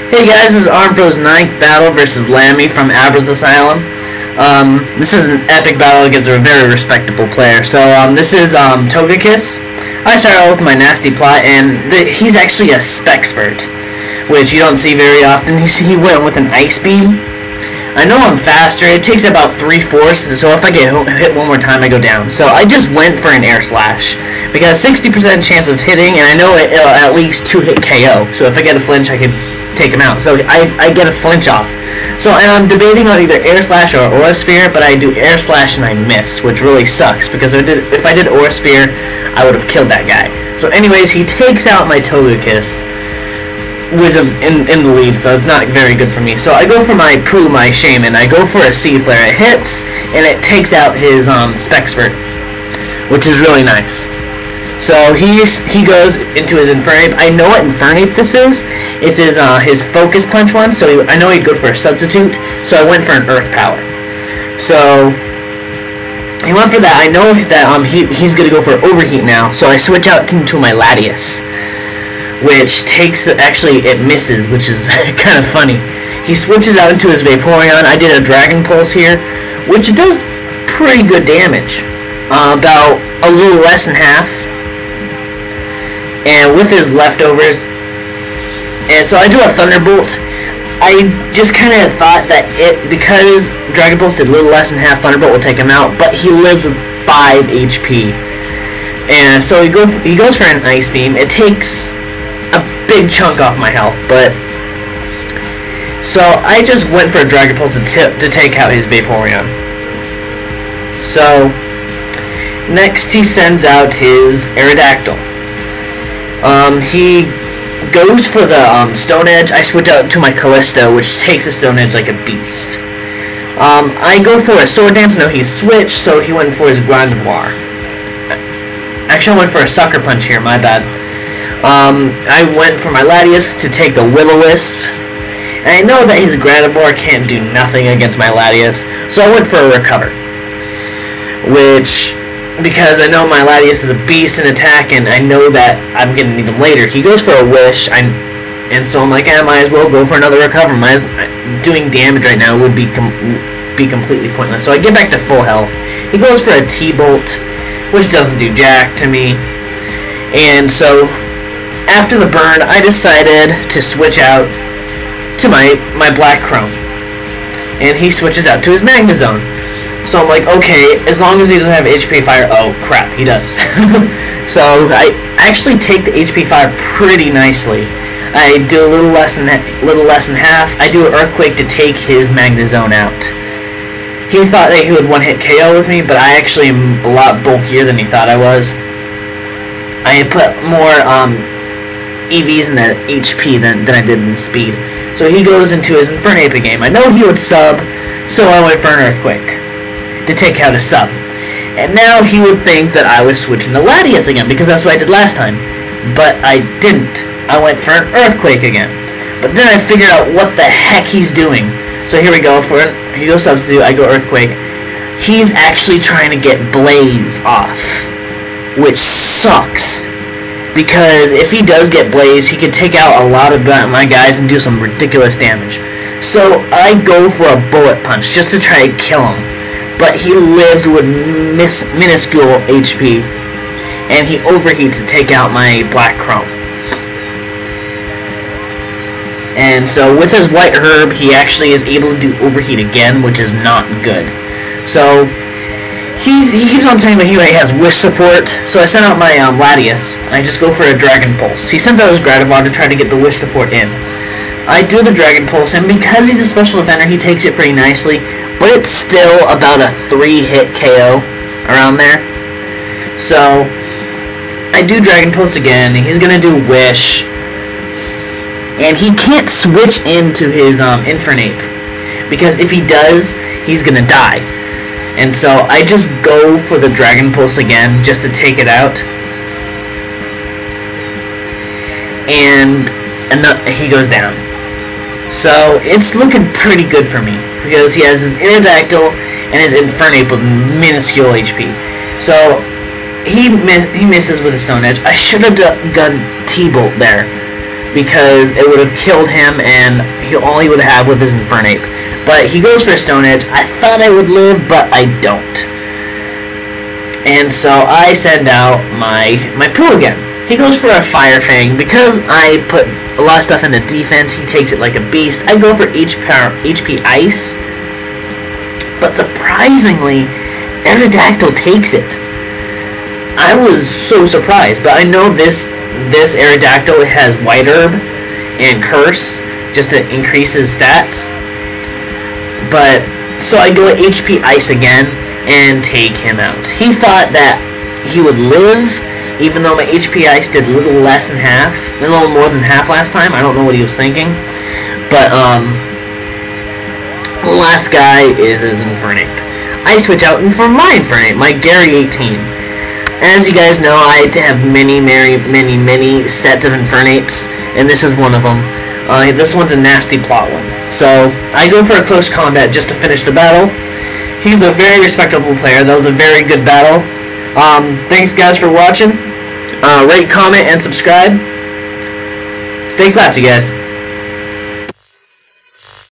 Hey guys, this is Armfro's 9th battle versus Lami from Abara's Asylum. This is an epic battle against a very respectable player. So this is Togekiss. I started out with my nasty plot, and he's actually a Spexpert, which you don't see very often. He went with an Ice Beam. I know I'm faster. It takes about 3/4, so if I get hit one more time, I go down. So I just went for an Air Slash, because 60% chance of hitting, and I know it'll at least 2-hit KO. So if I get a flinch, I could take him out. So I get a flinch off. So and I'm debating on either Air Slash or Aura Sphere, but I do Air Slash and I miss, which really sucks, because if I did Aura Sphere, I would have killed that guy. So anyways, he takes out my Togekiss, which I'm in the lead, so it's not very good for me. So I go for my Poo, my Shaman. I go for a Sea Flare. It hits, and it takes out his Spexpert, which is really nice. So he goes into his Infernape. I know what Infernape this is. It's his Focus Punch one, so I know he'd go for a Substitute, so I went for an Earth Power. So he went for that. I know that he's going to go for Overheat now, so I switch out into my Latias, which actually it misses, which is kind of funny. He switches out into his Vaporeon. I did a Dragon Pulse here, which does pretty good damage, about a little less than half, and with his leftovers. And so I do a Thunderbolt. I just kind of thought that because Dragon Pulse did a little less than half, Thunderbolt will take him out, but he lives with 5 HP. And so he goes for an Ice Beam. It takes a big chunk off my health, but so I just went for a Dragon Pulse to take out his Vaporeon. So next he sends out his Aerodactyl. He goes for the Stone Edge. I switch out to my Callisto, which takes a Stone Edge like a beast. I go for a Sword Dance. No, he switched, so he went for his Grandivar. Actually, I went for a Sucker Punch here, my bad. I went for my Latias to take the Will-O-Wisp. And I know that his Grandivar can't do nothing against my Latias, so I went for a Recover. Because I know my Latias is a beast in attack, and I know that I'm going to need him later. He goes for a Wish, and so I'm like, I might as well go for another Recover. Doing damage right now would be completely pointless. So I get back to full health. He goes for a T-Bolt, which doesn't do jack to me. And so after the burn, I decided to switch out to my Black Chrome, and he switches out to his Magnezone. So I'm like, okay, as long as he doesn't have HP Fire. Oh crap, he does. So I actually take the HP Fire pretty nicely. I do a little less than half. I do an Earthquake to take his Magnezone out. He thought that he would one-hit KO with me, but I actually am a lot bulkier than he thought I was. I put more EVs in the HP than I did in speed. So he goes into his Infernape game. I know he would sub, so I went for an Earthquake to take out a sub. And now he would think that I was switching to Latias again, because that's what I did last time. But I didn't. I went for an Earthquake again. But then I figured out what the heck he's doing. So here we go. He goes Substitute, I go Earthquake. He's actually trying to get Blaze off, which sucks, because if he does get Blaze, he can take out a lot of my guys and do some ridiculous damage. So I go for a Bullet Punch just to try to kill him, but he lives with minuscule HP, and he overheats to take out my Black Chrome. And so with his White Herb, he actually is able to do Overheat again, which is not good. So he keeps on saying that he has Wish support, so I send out my Latias. I just go for a Dragon Pulse. He sends out his Grandivar to try to get the Wish support in. I do the Dragon Pulse, and because he's a special defender, he takes it pretty nicely, but it's still about a 3-hit KO around there. So I do Dragon Pulse again, and he's gonna do Wish, and he can't switch into his Infernape, because if he does, he's gonna die. And so I just go for the Dragon Pulse again, just to take it out. And he goes down. So it's looking pretty good for me, because he has his Aerodactyl and his Infernape with minuscule HP. So he misses with a Stone Edge. I should have done T-Bolt there, because it would have killed him, and all he would have was his Infernape. But he goes for a Stone Edge. I thought I would live, but I don't. And so I send out my Poo again. He goes for a Fire Fang. Because I put a lot of stuff into defense, he takes it like a beast. I go for HP Ice. But surprisingly, Aerodactyl takes it. I was so surprised. But I know this Aerodactyl has White Herb and Curse just to increase his stats. But so I go at HP Ice again and take him out. He thought that he would live, even though my HP Ice did a little less than half, a little more than half last time. I don't know what he was thinking. But the last guy is his Infernape. I switch out for my Infernape, my Gary 18. As you guys know, I have many sets of Infernapes, and this is one of them. This one's a nasty plot one. So I go for a close combat just to finish the battle. He's a very respectable player. That was a very good battle. Thanks guys for watching. Rate, comment, and subscribe. Stay classy, guys.